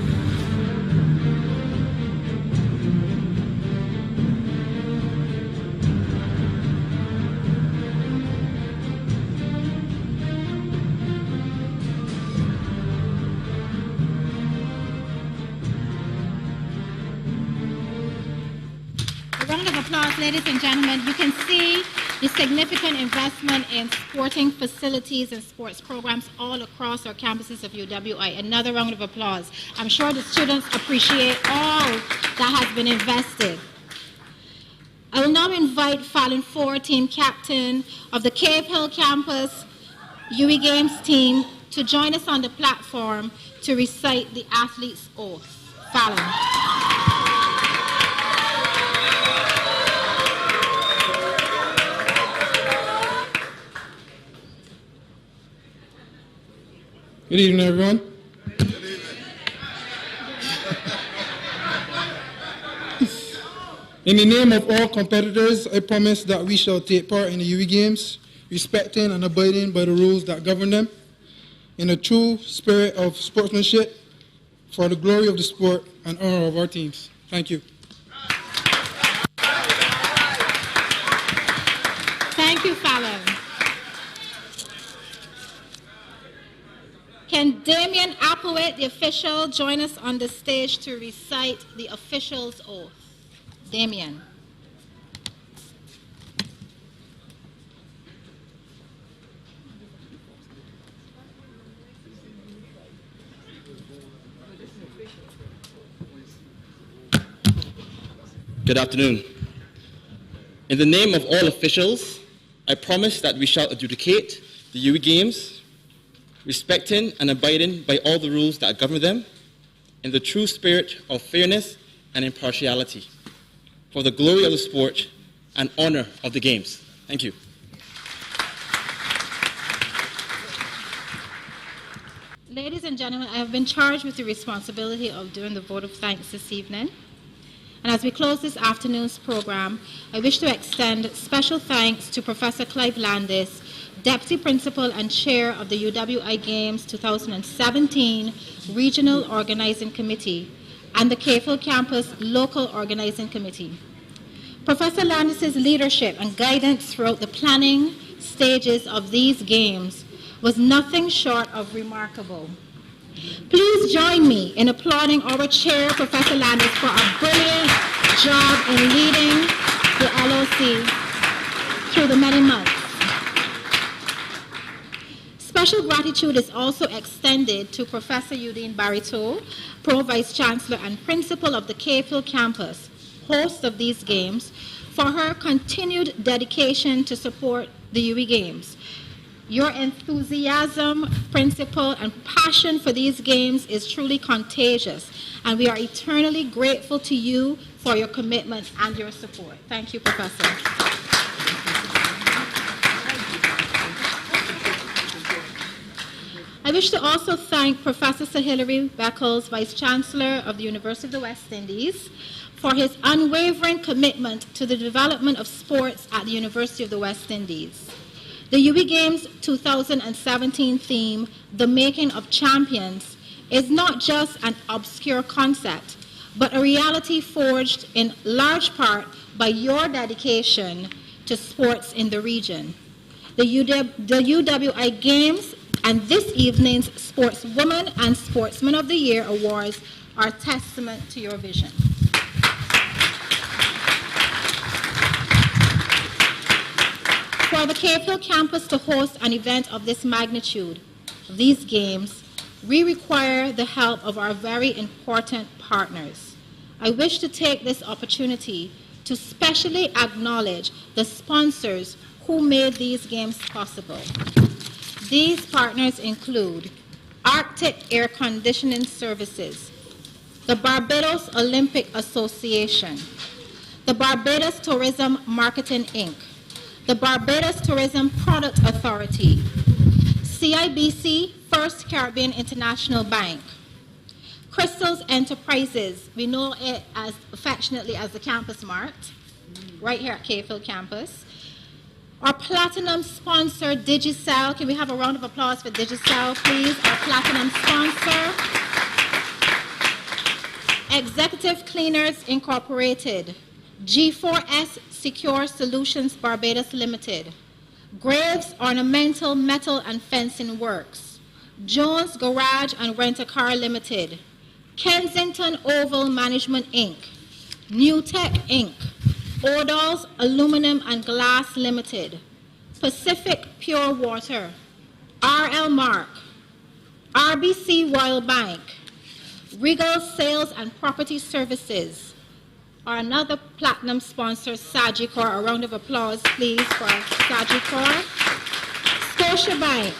Ladies and gentlemen, you can see the significant investment in sporting facilities and sports programs all across our campuses of UWI. Another round of applause. I'm sure the students appreciate all that has been invested. I will now invite Fallon Ford, team captain of the Cave Hill campus UWI Games team, to join us on the platform to recite the athlete's oath. Fallon. Good evening, everyone. In the name of all competitors, I promise that we shall take part in the UWI Games, respecting and abiding by the rules that govern them, in a true spirit of sportsmanship, for the glory of the sport and honor of our teams. Thank you. Thank you, Fallon. Can Damien Applewhite, the official, join us on the stage to recite the official's oath? Damien. Good afternoon. In the name of all officials, I promise that we shall adjudicate the UWI Games, respecting and abiding by all the rules that govern them, in the true spirit of fairness and impartiality, for the glory of the sport and honor of the Games. Thank you. Ladies and gentlemen, I have been charged with the responsibility of doing the vote of thanks this evening. And as we close this afternoon's program, I wish to extend special thanks to Professor Clive Landis, Deputy Principal and Chair of the UWI Games 2017 Regional Organizing Committee and the Cave Hill Campus Local Organizing Committee. Professor Landis' leadership and guidance throughout the planning stages of these games was nothing short of remarkable. Please join me in applauding our chair, Professor Landis, for a brilliant job in leading the LOC through the many months. Special gratitude is also extended to Professor Udine Barito, Pro Vice-Chancellor and Principal of the Cave Hill campus, host of these games, for her continued dedication to support the UWI Games. Your enthusiasm, principle, and passion for these games is truly contagious, and we are eternally grateful to you for your commitment and your support. Thank you, Professor. I wish to also thank Professor Sir Hilary Beckles, Vice-Chancellor of the University of the West Indies, for his unwavering commitment to the development of sports at the University of the West Indies. The UWI Games 2017 theme, The Making of Champions, is not just an obscure concept, but a reality forged in large part by your dedication to sports in the region. The UWI Games and this evening's Sportswoman and Sportsman of the Year awards are testament to your vision. For the Cave Hill campus to host an event of this magnitude, these games, we require the help of our very important partners. I wish to take this opportunity to specially acknowledge the sponsors who made these games possible. These partners include Arctic Air Conditioning Services, the Barbados Olympic Association, the Barbados Tourism Marketing Inc., the Barbados Tourism Product Authority, CIBC First Caribbean International Bank, Crystals Enterprises, we know it as affectionately as the Campus Mart, right here at Cave Hill campus. Our platinum sponsor, Digicel. Can we have a round of applause for Digicel, please? Our platinum sponsor. Executive Cleaners Incorporated, G4S Secure Solutions Barbados Limited, Graves Ornamental Metal and Fencing Works, Jones Garage and Rent-A-Car Limited, Kensington Oval Management Inc., New Tech Inc., Odals Aluminum and Glass Limited, Pacific Pure Water, RL Mark, RBC Royal Bank, Regal Sales and Property Services, our another platinum sponsor, Sagicor. A round of applause, please, for Sagicor. Scotiabank,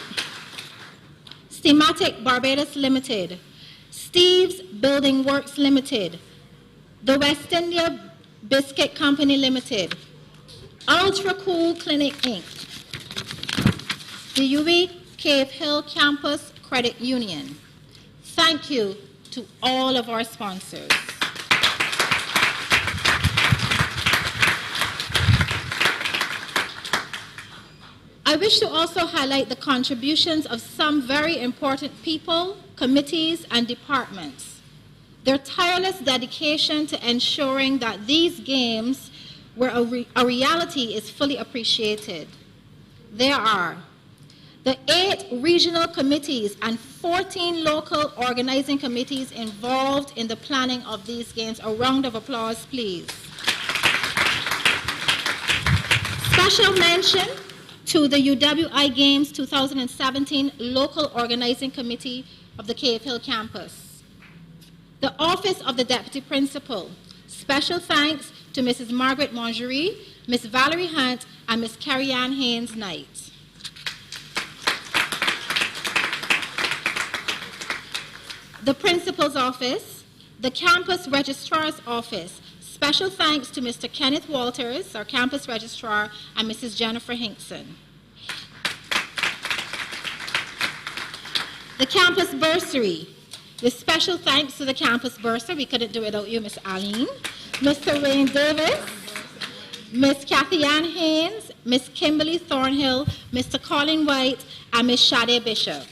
Thematic Barbados Limited, Steve's Building Works Limited, the West India Biscuit Company Limited, Ultra Cool Clinic Inc., the UWI Cave Hill Campus Credit Union. Thank you to all of our sponsors. I wish to also highlight the contributions of some very important people, committees, and departments. Their tireless dedication to ensuring that these games were a reality is fully appreciated. There are the 8 regional committees and 14 local organizing committees involved in the planning of these games. A round of applause, please. Special mention to the UWI Games 2017 Local Organizing Committee of the Cave Hill campus. The Office of the Deputy Principal. Special thanks to Mrs. Margaret Mongerie, Ms. Valerie Hunt, and Ms. Carrie-Ann Haynes-Knight. The Principal's Office, the Campus Registrar's Office. Special thanks to Mr. Kenneth Walters, our Campus Registrar, and Mrs. Jennifer Hinkson. The Campus Bursary. With special thanks to the Campus Bursar, we couldn't do it without you, Miss Aline, Mr. Wayne Davis, Miss Kathy Ann Haynes, Miss Kimberly Thornhill, Mr. Colin White, and Miss Shade Bishop.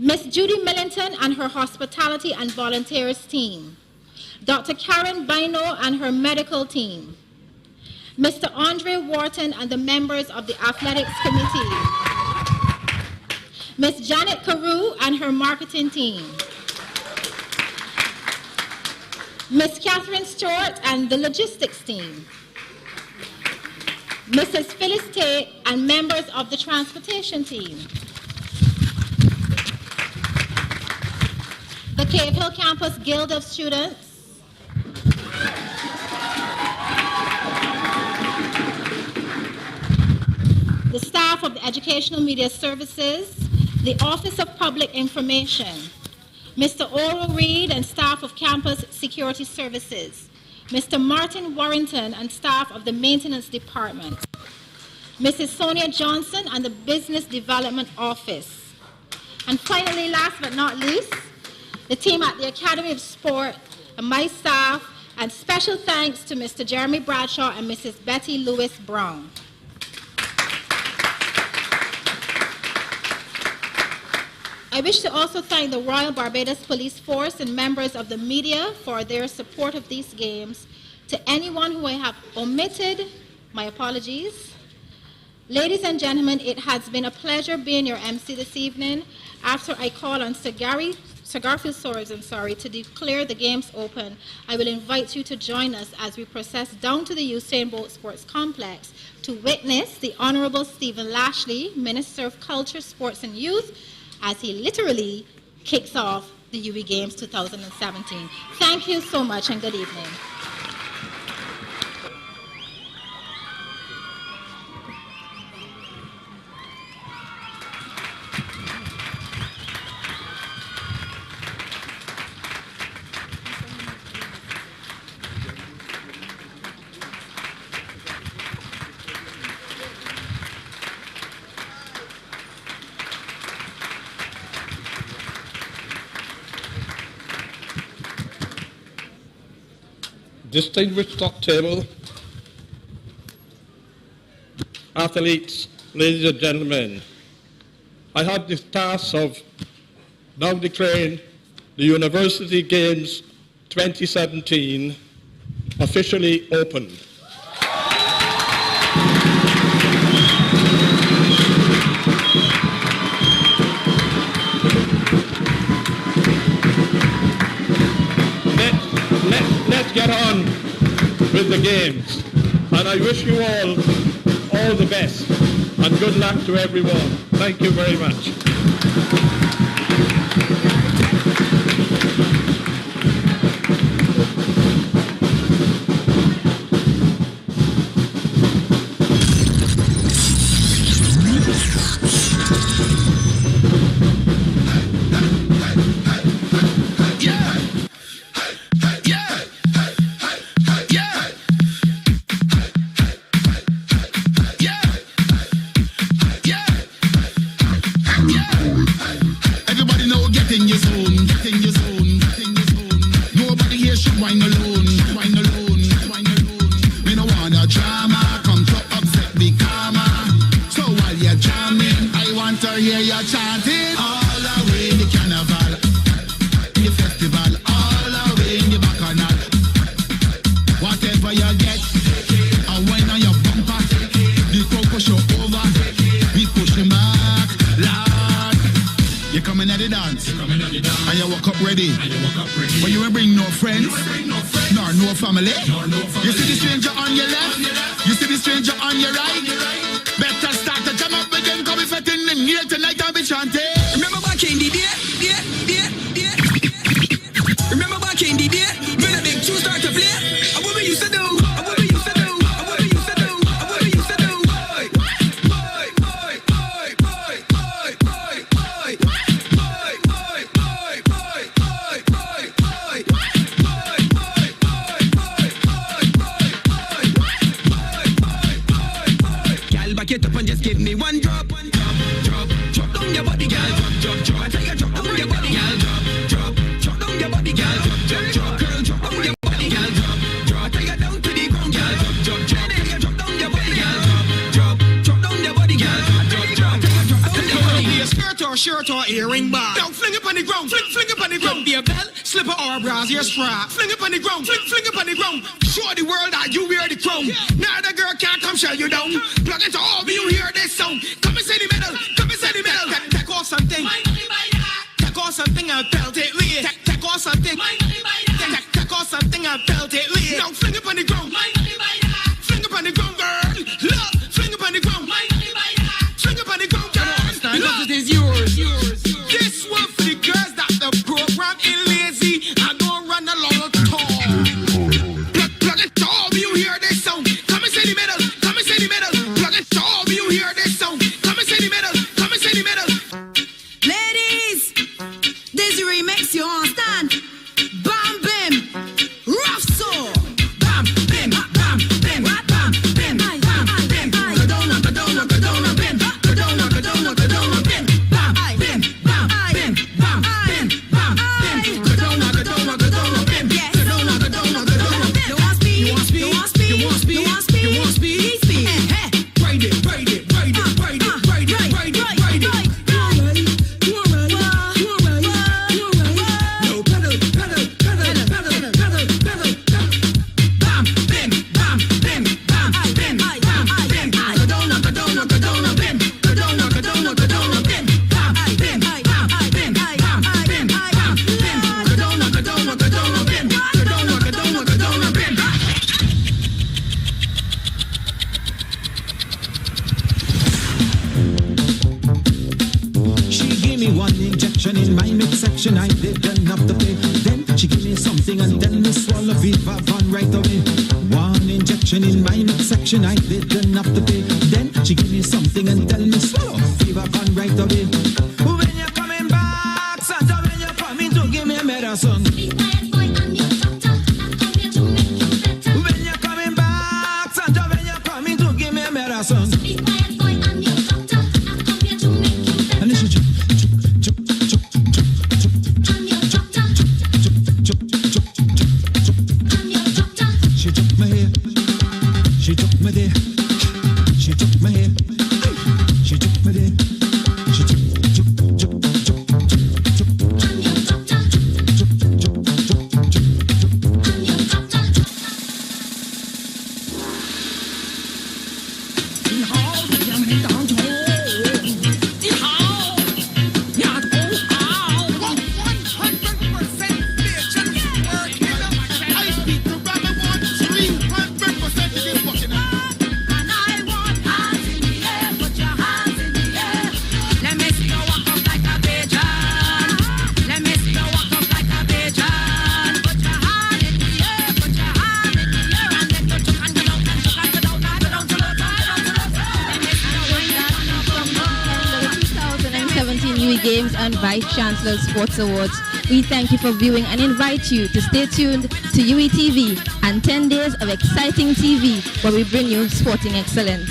Miss Judy Millington and her hospitality and volunteers team. Dr. Karen Bino and her medical team. Mr. Andre Wharton and the members of the Athletics Committee. Ms. Janet Carew and her marketing team. Ms. Catherine Stewart and the logistics team. Mrs. Phyllis Tate and members of the transportation team. Cave Hill Campus Guild of Students, the staff of the Educational Media Services, the Office of Public Information, Mr. Oral Reed and staff of Campus Security Services, Mr. Martin Warrington and staff of the Maintenance Department, Mrs. Sonia Johnson and the Business Development Office, and finally, last but not least, the team at the Academy of Sport and my staff, and special thanks to Mr. Jeremy Bradshaw and Mrs. Betty Lewis Brown. I wish to also thank the Royal Barbados Police Force and members of the media for their support of these games. To anyone who I have omitted, my apologies. Ladies and gentlemen, it has been a pleasure being your MC this evening. After I call on Sir Garfield Sorensen, to declare the games open, I will invite you to join us as we process down to the Usain Bolt Sports Complex to witness the Honorable Stephen Lashley, Minister of Culture, Sports and Youth, as he literally kicks off the UWI Games 2017. Thank you so much and good evening. Distinguished top table, athletes, ladies and gentlemen, I have the task of now declaring the University Games 2017 officially open. Let's get on with the games, and I wish you all the best and good luck to everyone. Thank you very much. This one for the girls that the program in lazy. She gave me one injection in my midsection, I didn't have to pay. Then she gave me something and tell me swallow fever van right away. One injection in my midsection, I didn't have to pay. Then she gave me something and tell me swallow fever van right away. When you're coming back, Santa, when you're coming to give me a medicine. When you're coming back, Santa, when you're coming to give me a medicine. UWI Games and Vice-Chancellor Sports Awards. We thank you for viewing and invite you to stay tuned to UWITV and 10 days of exciting TV where we bring you sporting excellence.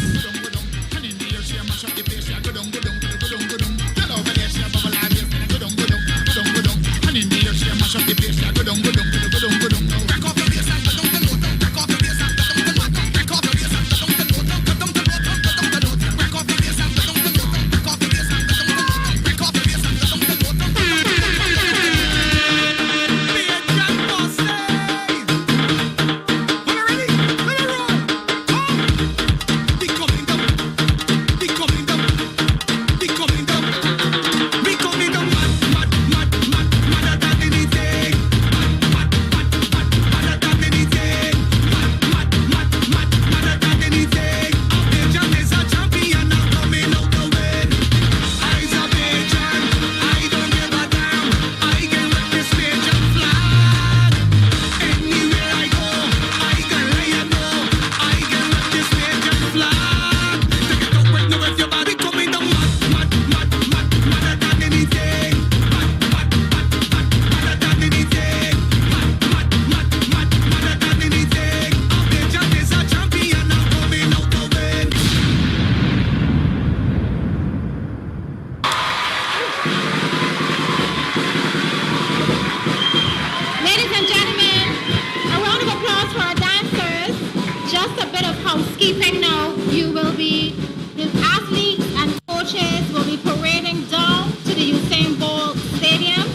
Housekeeping now, the athletes and coaches will be parading down to the Usain Bolt Stadium,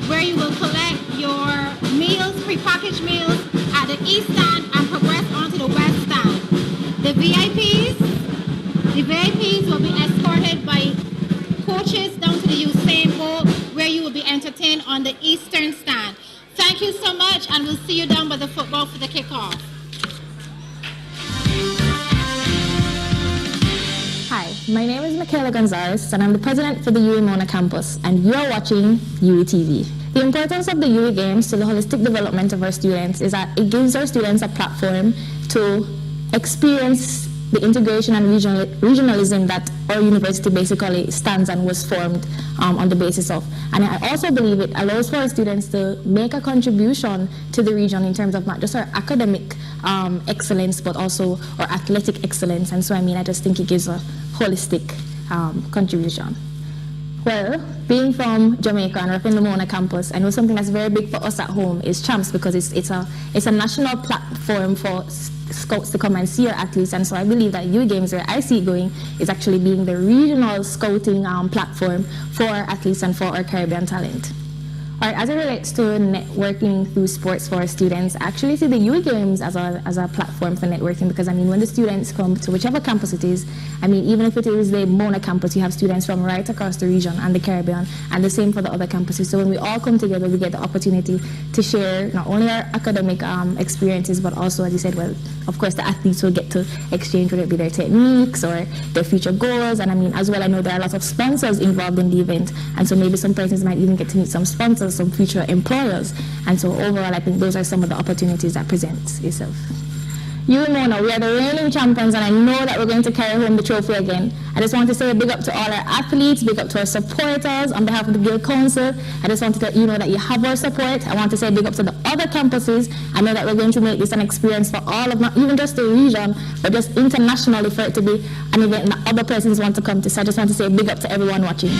where you will collect your meals, prepackaged meals at the east stand and progress onto the west stand. The VIPs will be escorted by coaches down to the Usain Bolt, where you will be entertained on the eastern stand. Thank you so much, and we'll see you down by the football for the kickoff. Hi, my name is Michaela Gonzalez, and I'm the president for the UWI Mona campus, and you're watching UWITV. The importance of the UWI Games to the holistic development of our students is that it gives our students a platform to experience the integration and regionalism that our university basically stands and was formed on the basis of. And I also believe it allows for our students to make a contribution to the region in terms of not just our academic excellence, but also our athletic excellence. And so, I just think it gives a holistic contribution. Well, being from Jamaica and repping the Mona campus, I know something that's very big for us at home is Champs, because it's a national platform for scouts to come and see our athletes. And so I believe that UWI Games, where I see it going, is actually being the regional scouting platform for our athletes and for our Caribbean talent. All right, as it relates to networking through sports for students, I actually see the UWI Games as a platform for networking, because I mean, when the students come to whichever campus it is, I mean, even if it is the Mona campus, you have students from right across the region and the Caribbean, and the same for the other campuses. So when we all come together, we get the opportunity to share not only our academic experiences, but also, as you said, well, of course, the athletes will get to exchange, whether it be their techniques or their future goals. And I mean, as well, I know there are a lot of sponsors involved in the event, and so maybe some persons might even get to meet some sponsors, some future employers. And so overall, I think those are some of the opportunities that presents itself. UWI Mona, we are the reigning champions, and I know that we're going to carry home the trophy again. I just want to say a big up to all our athletes, big up to our supporters. On behalf of the Guild Council, I just want to let you know that you have our support. I want to say big up to the other campuses. I know that we're going to make this an experience for all of, not even just the region, but just internationally, for it to be an event that other persons want to come to. So I just want to say big up to everyone watching.